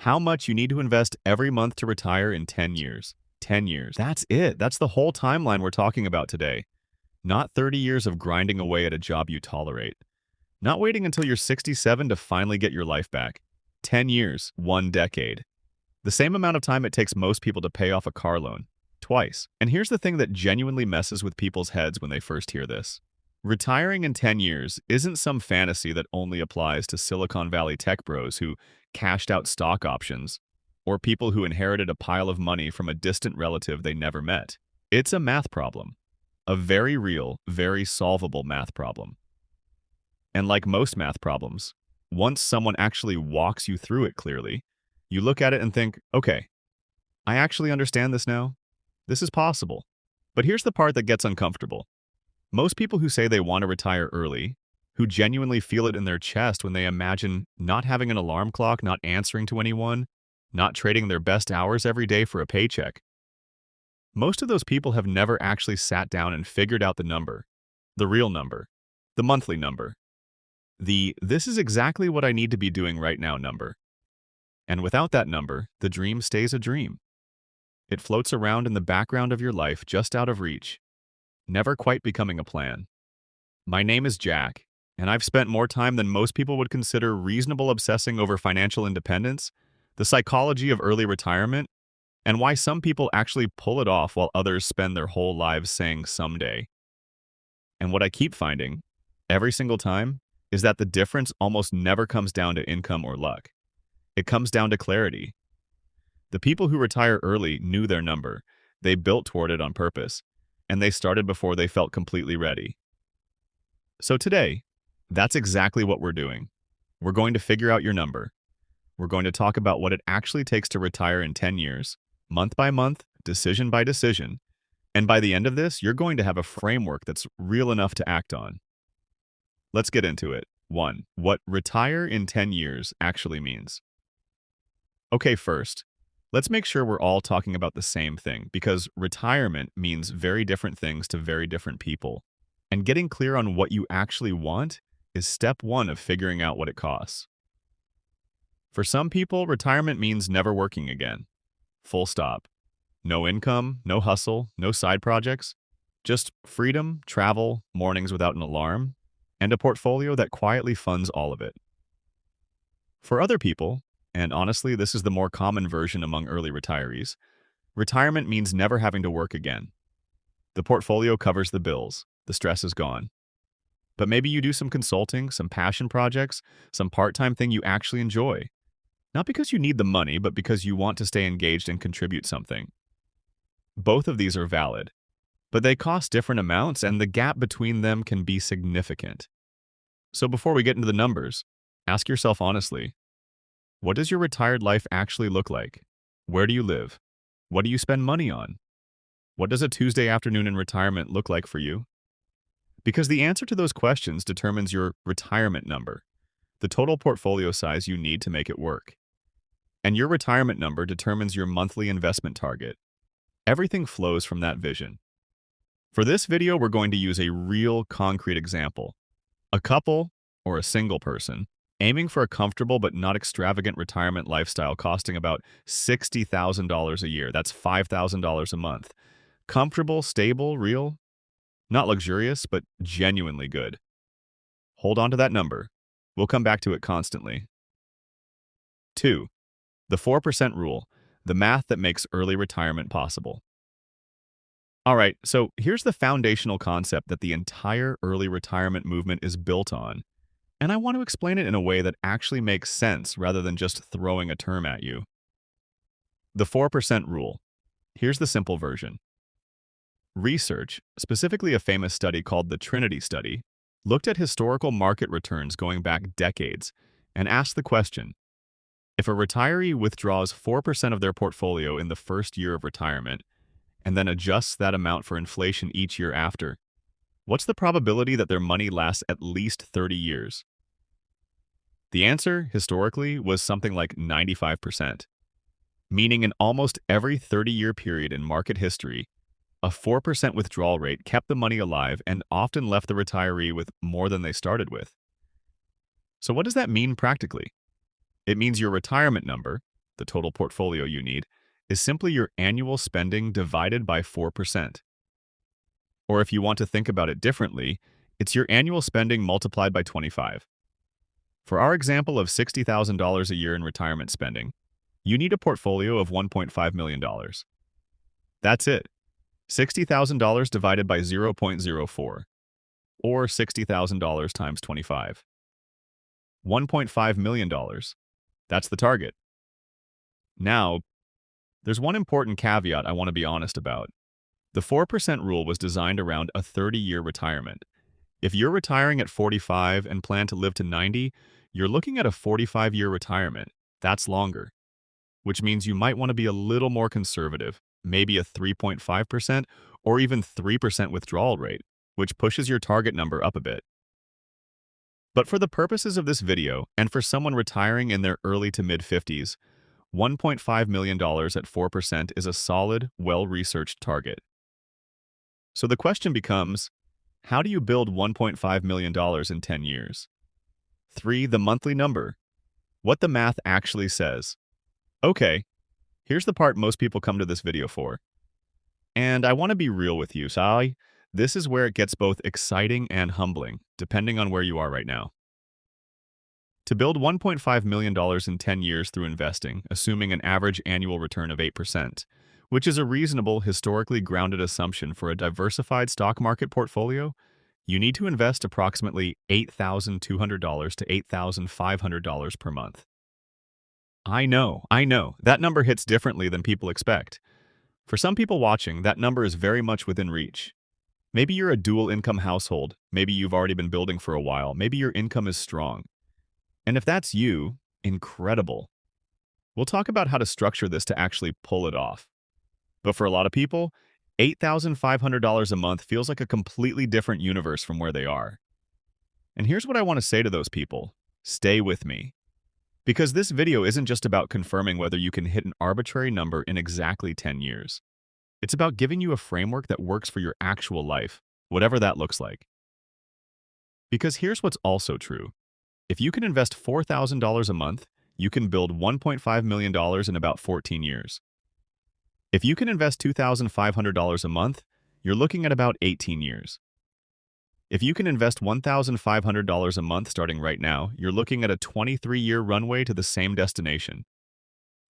How much you need to invest every month to retire in 10 years. 10 years. That's it. That's the whole timeline we're talking about today. Not 30 years of grinding away at a job you tolerate. Not waiting until you're 67 to finally get your life back. 10 years, 1 decade. The same amount of time it takes most people to pay off a car loan. Twice. And here's the thing that genuinely messes with people's heads when they first hear this. Retiring in 10 years isn't some fantasy that only applies to Silicon Valley tech bros who cashed out stock options, or people who inherited a pile of money from a distant relative they never met. It's a math problem. A very real, very solvable math problem. And like most math problems, once someone actually walks you through it clearly, you look at it and think, okay, I actually understand this now. This is possible. But here's the part that gets uncomfortable. Most people who say they want to retire early, who genuinely feel it in their chest when they imagine not having an alarm clock, not answering to anyone, not trading their best hours every day for a paycheck. Most of those people have never actually sat down and figured out the number, the real number, the monthly number, the "this is exactly what I need to be doing right now" number. And without that number, the dream stays a dream. It floats around in the background of your life, just out of reach, never quite becoming a plan. My name is Jack, and I've spent more time than most people would consider reasonable obsessing over financial independence, the psychology of early retirement, and why some people actually pull it off while others spend their whole lives saying someday. And what I keep finding, every single time, is that the difference almost never comes down to income or luck. It comes down to clarity. The people who retire early knew their number, they built toward it on purpose, and they started before they felt completely ready. So today, that's exactly what we're doing. We're going to figure out your number. We're going to talk about what it actually takes to retire in 10 years, month by month, decision by decision. And by the end of this, you're going to have a framework that's real enough to act on. Let's get into it. 1. What retire in 10 years actually means. Okay, first, let's make sure we're all talking about the same thing, because retirement means very different things to very different people. And getting clear on what you actually want is step 1 of figuring out what it costs. For some people, retirement means never working again. Full stop. No income, no hustle, no side projects. Just freedom, travel, mornings without an alarm, and a portfolio that quietly funds all of it. For other people, and honestly, this is the more common version among early retirees, retirement means never having to work again. The portfolio covers the bills, the stress is gone. But maybe you do some consulting, some passion projects, some part-time thing you actually enjoy. Not because you need the money, but because you want to stay engaged and contribute something. Both of these are valid, but they cost different amounts, and the gap between them can be significant. So before we get into the numbers, ask yourself honestly, what does your retired life actually look like? Where do you live? What do you spend money on? What does a Tuesday afternoon in retirement look like for you? Because the answer to those questions determines your retirement number, the total portfolio size you need to make it work. And your retirement number determines your monthly investment target. Everything flows from that vision. For this video, we're going to use a real concrete example. A couple, or a single person, aiming for a comfortable but not extravagant retirement lifestyle costing about $60,000 a year. That's $5,000 a month. Comfortable, stable, real? Not luxurious, but genuinely good. Hold on to that number. We'll come back to it constantly. 2. The 4% rule, the math that makes early retirement possible. All right, so here's the foundational concept that the entire early retirement movement is built on, and I want to explain it in a way that actually makes sense rather than just throwing a term at you. The 4% rule. Here's the simple version. Research, specifically a famous study called the Trinity Study, looked at historical market returns going back decades and asked the question, if a retiree withdraws 4% of their portfolio in the first year of retirement and then adjusts that amount for inflation each year after, what's the probability that their money lasts at least 30 years? The answer, historically, was something like 95%, meaning in almost every 30-year period in market history, a 4% withdrawal rate kept the money alive and often left the retiree with more than they started with. So what does that mean practically? It means your retirement number, the total portfolio you need, is simply your annual spending divided by 4%. Or if you want to think about it differently, it's your annual spending multiplied by 25. For our example of $60,000 a year in retirement spending, you need a portfolio of $1.5 million. That's it. $60,000 divided by 0.04, or $60,000 times 25. $1.5 million. That's the target. Now, there's one important caveat I want to be honest about. The 4% rule was designed around a 30-year retirement. If you're retiring at 45 and plan to live to 90, you're looking at a 45-year retirement. That's longer, which means you might want to be a little more conservative, maybe a 3.5% or even 3% withdrawal rate, which pushes your target number up a bit. But for the purposes of this video, and for someone retiring in their early to mid-50s, $1.5 million at 4% is a solid, well-researched target. So the question becomes, how do you build $1.5 million in 10 years? 3. The monthly number. What the math actually says. Okay, here's the part most people come to this video for. And I want to be real with you, Sai. This is where it gets both exciting and humbling, depending on where you are right now. To build $1.5 million in 10 years through investing, assuming an average annual return of 8%, which is a reasonable, historically grounded assumption for a diversified stock market portfolio, you need to invest approximately $8,200 to $8,500 per month. I know, that number hits differently than people expect. For some people watching, that number is very much within reach. Maybe you're a dual-income household, maybe you've already been building for a while, maybe your income is strong. And if that's you, incredible. We'll talk about how to structure this to actually pull it off. But for a lot of people, $8,500 a month feels like a completely different universe from where they are. And here's what I want to say to those people. Stay with me. Because this video isn't just about confirming whether you can hit an arbitrary number in exactly 10 years. It's about giving you a framework that works for your actual life, whatever that looks like. Because here's what's also true. If you can invest $4,000 a month, you can build $1.5 million in about 14 years. If you can invest $2,500 a month, you're looking at about 18 years. If you can invest $1,500 a month starting right now, you're looking at a 23-year runway to the same destination.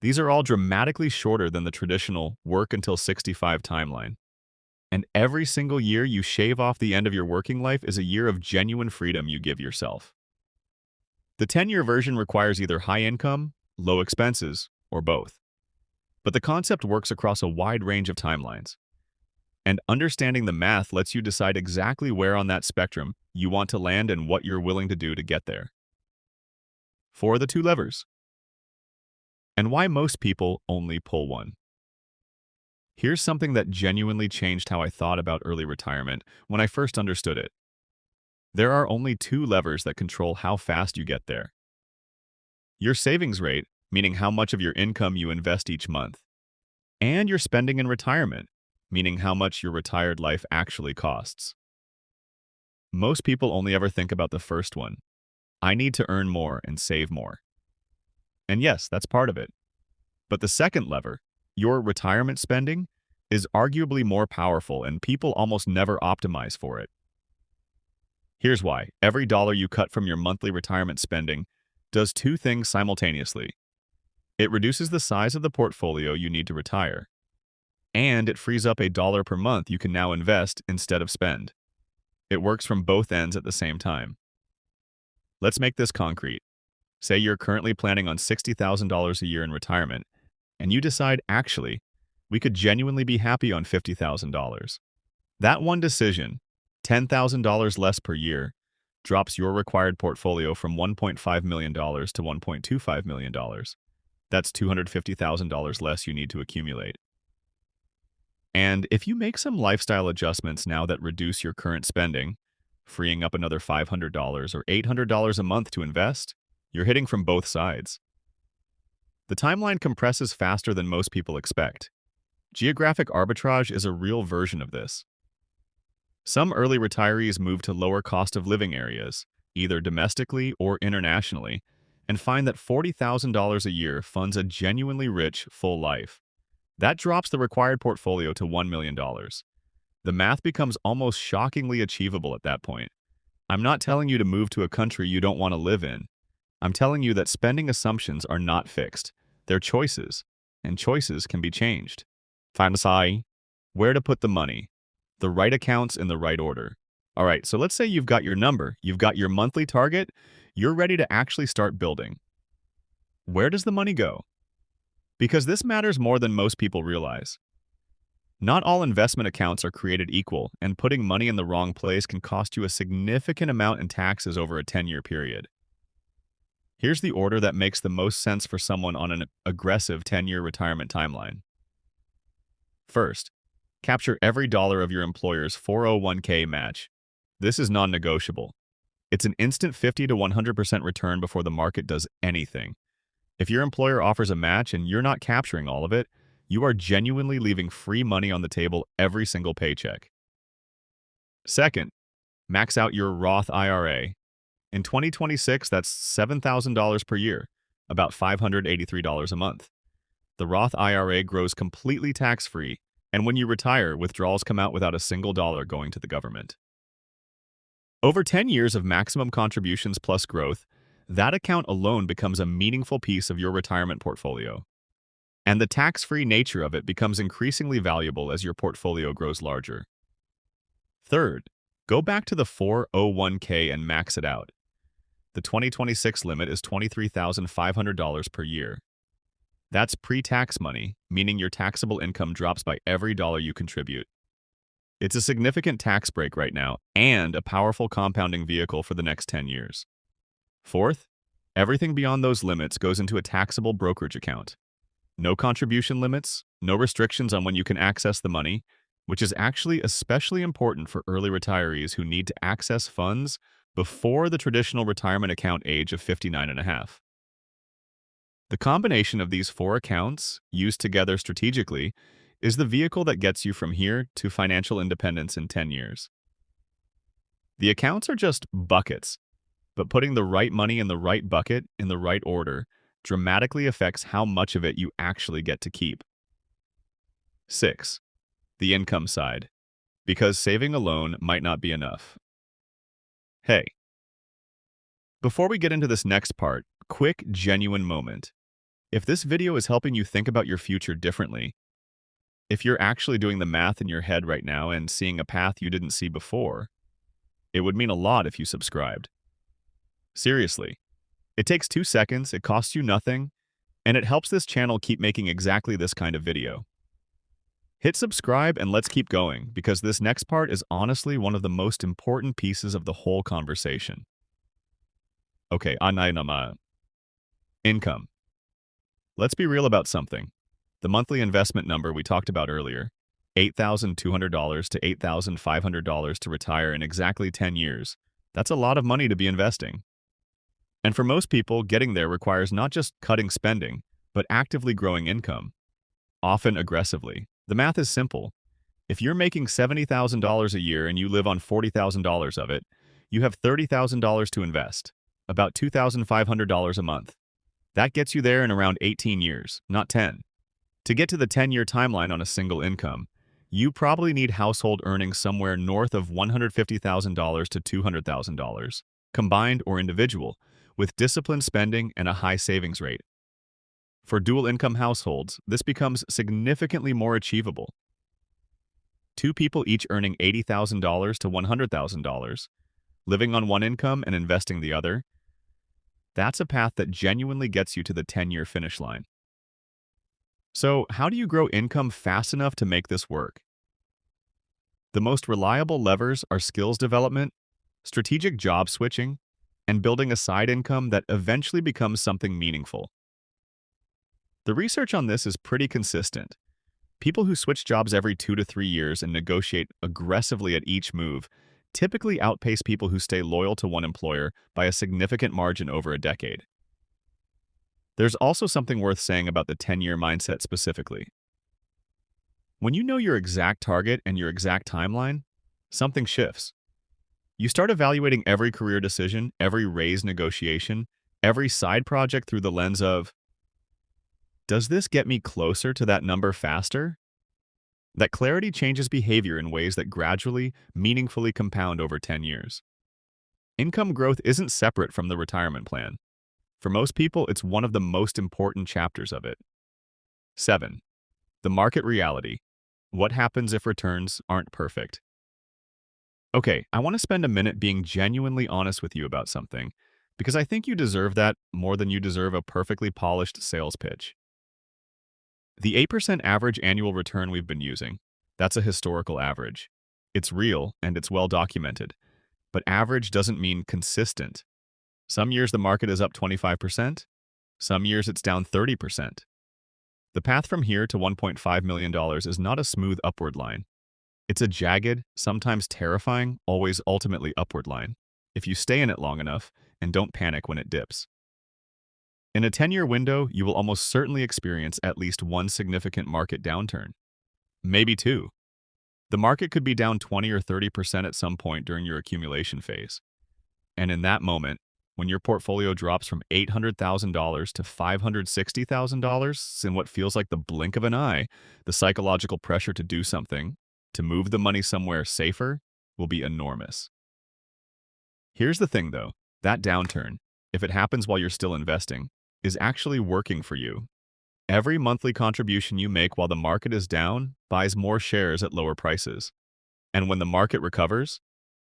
These are all dramatically shorter than the traditional work until 65 timeline. And every single year you shave off the end of your working life is a year of genuine freedom you give yourself. The 10-year version requires either high income, low expenses, or both. But the concept works across a wide range of timelines. And understanding the math lets you decide exactly where on that spectrum you want to land and what you're willing to do to get there. 4. The 2 levers. And why most people only pull one. Here's something that genuinely changed how I thought about early retirement when I first understood it. There are only 2 levers that control how fast you get there. Your savings rate, meaning how much of your income you invest each month, and your spending in retirement, meaning how much your retired life actually costs. Most people only ever think about the first one. I need to earn more and save more. And yes, that's part of it. But the second lever, your retirement spending, is arguably more powerful and people almost never optimize for it. Here's why. Every dollar you cut from your monthly retirement spending does 2 things simultaneously. It reduces the size of the portfolio you need to retire, and it frees up $1 per month you can now invest instead of spend. It works from both ends at the same time. Let's make this concrete. Say you're currently planning on $60,000 a year in retirement, and you decide, actually, we could genuinely be happy on $50,000. That one decision, $10,000 less per year, drops your required portfolio from $1.5 million to $1.25 million. That's $250,000 less you need to accumulate. And if you make some lifestyle adjustments now that reduce your current spending, freeing up another $500 or $800 a month to invest, you're hitting from both sides. The timeline compresses faster than most people expect. Geographic arbitrage is a real version of this. Some early retirees move to lower cost of living areas, either domestically or internationally, and find that $40,000 a year funds a genuinely rich, full life. That drops the required portfolio to $1 million. The math becomes almost shockingly achievable at that point. I'm not telling you to move to a country you don't want to live in. I'm telling you that spending assumptions are not fixed. They're choices, and choices can be changed. Find where to put the money, the right accounts in the right order. All right, so let's say you've got your number, you've got your monthly target, you're ready to actually start building. Where does the money go? Because this matters more than most people realize. Not all investment accounts are created equal, and putting money in the wrong place can cost you a significant amount in taxes over a 10-year period. Here's the order that makes the most sense for someone on an aggressive 10-year retirement timeline. First, capture every dollar of your employer's 401k match. This is non-negotiable. It's an instant 50 to 100% return before the market does anything. If your employer offers a match and you're not capturing all of it, you are genuinely leaving free money on the table every single paycheck. Second, max out your Roth IRA. In 2026, that's $7,000 per year, about $583 a month. The Roth IRA grows completely tax-free, and when you retire, withdrawals come out without a single dollar going to the government. Over 10 years of maximum contributions plus growth, that account alone becomes a meaningful piece of your retirement portfolio. And the tax-free nature of it becomes increasingly valuable as your portfolio grows larger. Third, go back to the 401k and max it out. The 2026 limit is $23,500 per year. That's pre-tax money, meaning your taxable income drops by every dollar you contribute. It's a significant tax break right now and a powerful compounding vehicle for the next 10 years. Fourth, everything beyond those limits goes into a taxable brokerage account. No contribution limits, no restrictions on when you can access the money, which is actually especially important for early retirees who need to access funds before the traditional retirement account age of 59 and a half. The combination of these four accounts, used together strategically, is the vehicle that gets you from here to financial independence in 10 years. The accounts are just buckets, but putting the right money in the right bucket in the right order dramatically affects how much of it you actually get to keep. 6. The income side, because saving alone might not be enough. Hey, before we get into this next part, quick, genuine moment. If this video is helping you think about your future differently, if you're actually doing the math in your head right now and seeing a path you didn't see before, it would mean a lot if you subscribed. Seriously, it takes 2 seconds, it costs you nothing, and it helps this channel keep making exactly this kind of video. Hit subscribe and let's keep going, because this next part is honestly one of the most important pieces of the whole conversation. Okay, income. Let's be real about something. The monthly investment number we talked about earlier, $8,200 to $8,500 to retire in exactly 10 years, that's a lot of money to be investing. And for most people, getting there requires not just cutting spending, but actively growing income, often aggressively. The math is simple. If you're making $70,000 a year and you live on $40,000 of it, you have $30,000 to invest, about $2,500 a month. That gets you there in around 18 years, not 10. To get to the 10-year timeline on a single income, you probably need household earnings somewhere north of $150,000 to $200,000, combined or individual, with disciplined spending and a high savings rate. For dual-income households, this becomes significantly more achievable. 2 people each earning $80,000 to $100,000, living on one income and investing the other, that's a path that genuinely gets you to the 10-year finish line. So, how do you grow income fast enough to make this work? The most reliable levers are skills development, strategic job switching, and building a side income that eventually becomes something meaningful. The research on this is pretty consistent. People who switch jobs every 2 to 3 years and negotiate aggressively at each move typically outpace people who stay loyal to one employer by a significant margin over a decade. There's also something worth saying about the 10-year mindset specifically. When you know your exact target and your exact timeline, something shifts. You start evaluating every career decision, every raise negotiation, every side project through the lens of, does this get me closer to that number faster? That clarity changes behavior in ways that gradually, meaningfully compound over 10 years. Income growth isn't separate from the retirement plan. For most people, it's one of the most important chapters of it. 7. The market reality. What happens if returns aren't perfect? Okay, I want to spend a minute being genuinely honest with you about something, because I think you deserve that more than you deserve a perfectly polished sales pitch. The 8% average annual return we've been using, that's a historical average. It's real and it's well documented, but average doesn't mean consistent. Some years the market is up 25%, some years it's down 30%. The path from here to $1.5 million is not a smooth upward line. It's a jagged, sometimes terrifying, always ultimately upward line, if you stay in it long enough and don't panic when it dips. In a 10-year window, you will almost certainly experience at least one significant market downturn. Maybe two. The market could be down 20 or 30% at some point during your accumulation phase. And in that moment, when your portfolio drops from $800,000 to $560,000 in what feels like the blink of an eye, the psychological pressure to do something, to move the money somewhere safer, will be enormous. Here's the thing, though. That downturn, if it happens while you're still investing, is actually working for you. Every monthly contribution you make while the market is down buys more shares at lower prices. And when the market recovers,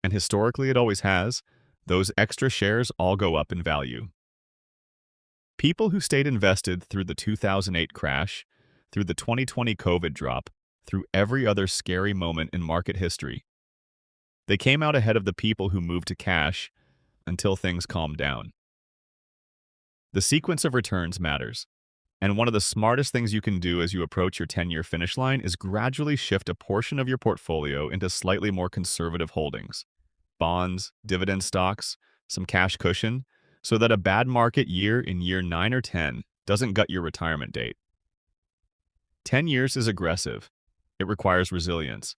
and historically it always has, those extra shares all go up in value. People who stayed invested through the 2008 crash, through the 2020 COVID drop, through every other scary moment in market history, they came out ahead of the people who moved to cash until things calmed down. The sequence of returns matters, and one of the smartest things you can do as you approach your 10-year finish line is gradually shift a portion of your portfolio into slightly more conservative holdings. Bonds, dividend stocks, some cash cushion, so that a bad market year in year 9 or 10 doesn't gut your retirement date. 10 years is aggressive. It requires resilience.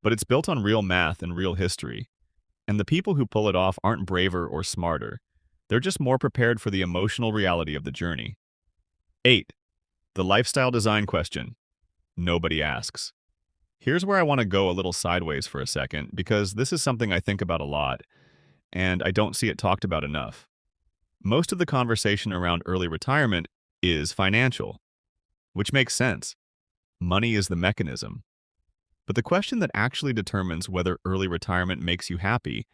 But it's built on real math and real history. And the people who pull it off aren't braver or smarter. They're just more prepared for the emotional reality of the journey. 8. The lifestyle design question. Nobody asks. Here's where I want to go a little sideways for a second, because this is something I think about a lot, and I don't see it talked about enough. Most of the conversation around early retirement is financial, which makes sense. Money is the mechanism. But the question that actually determines whether early retirement makes you happy,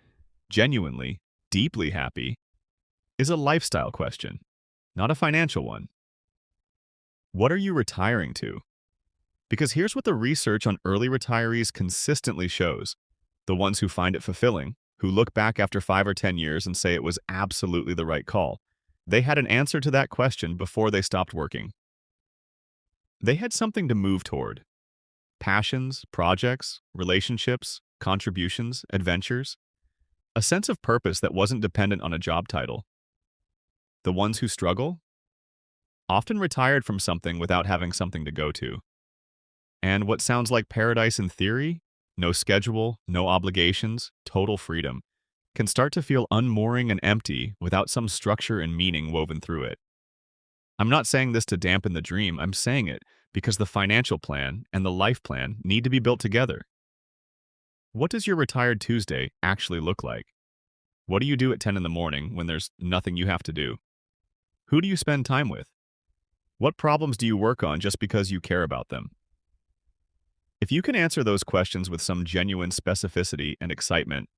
genuinely, deeply happy, is a lifestyle question, not a financial one. What are you retiring to? Because here's what the research on early retirees consistently shows. The ones who find it fulfilling, who look back after 5 or 10 years and say it was absolutely the right call, they had an answer to that question before they stopped working. They had something to move toward. Passions, projects, relationships, contributions, adventures. A sense of purpose that wasn't dependent on a job title. The ones who struggle? Often retired from something without having something to go to. And what sounds like paradise in theory, no schedule, no obligations, total freedom, can start to feel unmooring and empty without some structure and meaning woven through it. I'm not saying this to dampen the dream, I'm saying it because the financial plan and the life plan need to be built together. What does your retired Tuesday actually look like? What do you do at 10 in the morning when there's nothing you have to do? Who do you spend time with? What problems do you work on just because you care about them? If you can answer those questions with some genuine specificity and excitement,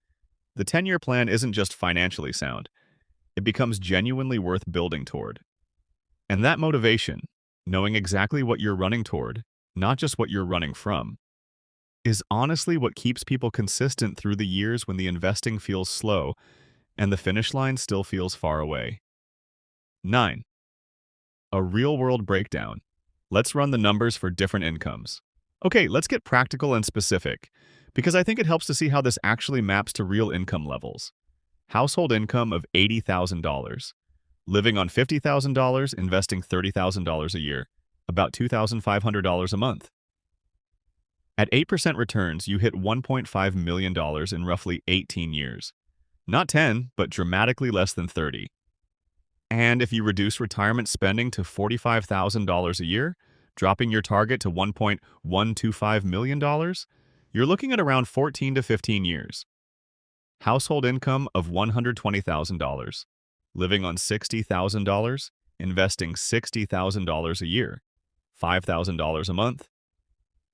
the 10-year plan isn't just financially sound. It becomes genuinely worth building toward. And that motivation, knowing exactly what you're running toward, not just what you're running from, is honestly what keeps people consistent through the years when the investing feels slow and the finish line still feels far away. 9. A real-world breakdown. Let's run the numbers for different incomes. Okay, let's get practical and specific, because I think it helps to see how this actually maps to real income levels. Household income of $80,000. Living on $50,000, investing $30,000 a year, about $2,500 a month. At 8% returns, you hit $1.5 million in roughly 18 years. Not 10, but dramatically less than 30. And if you reduce retirement spending to $45,000 a year, dropping your target to $1.125 million, you're looking at around 14 to 15 years. Household income of $120,000. Living on $60,000, investing $60,000 a year, $5,000 a month.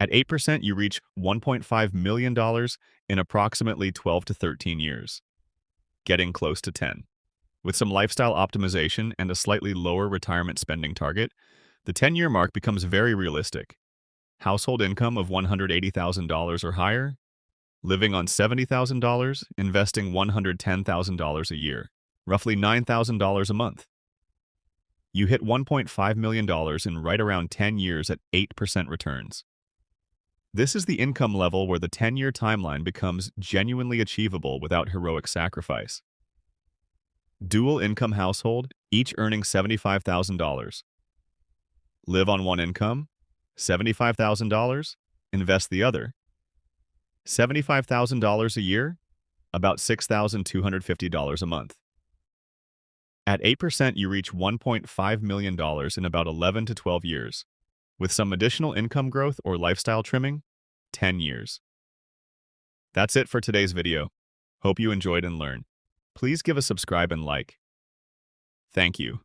At 8%, you reach $1.5 million in approximately 12 to 13 years, getting close to 10. With some lifestyle optimization and a slightly lower retirement spending target, the 10-year mark becomes very realistic. Household income of $180,000 or higher, living on $70,000, investing $110,000 a year, roughly $9,000 a month. You hit $1.5 million in right around 10 years at 8% returns. This is the income level where the 10-year timeline becomes genuinely achievable without heroic sacrifice. Dual income household, each earning $75,000. Live on one income, $75,000, invest the other. $75,000 a year, about $6,250 a month. At 8%, you reach $1.5 million in about 11 to 12 years. With some additional income growth or lifestyle trimming, 10 years. That's it for today's video. Hope you enjoyed and learned. Please give a subscribe and like. Thank you.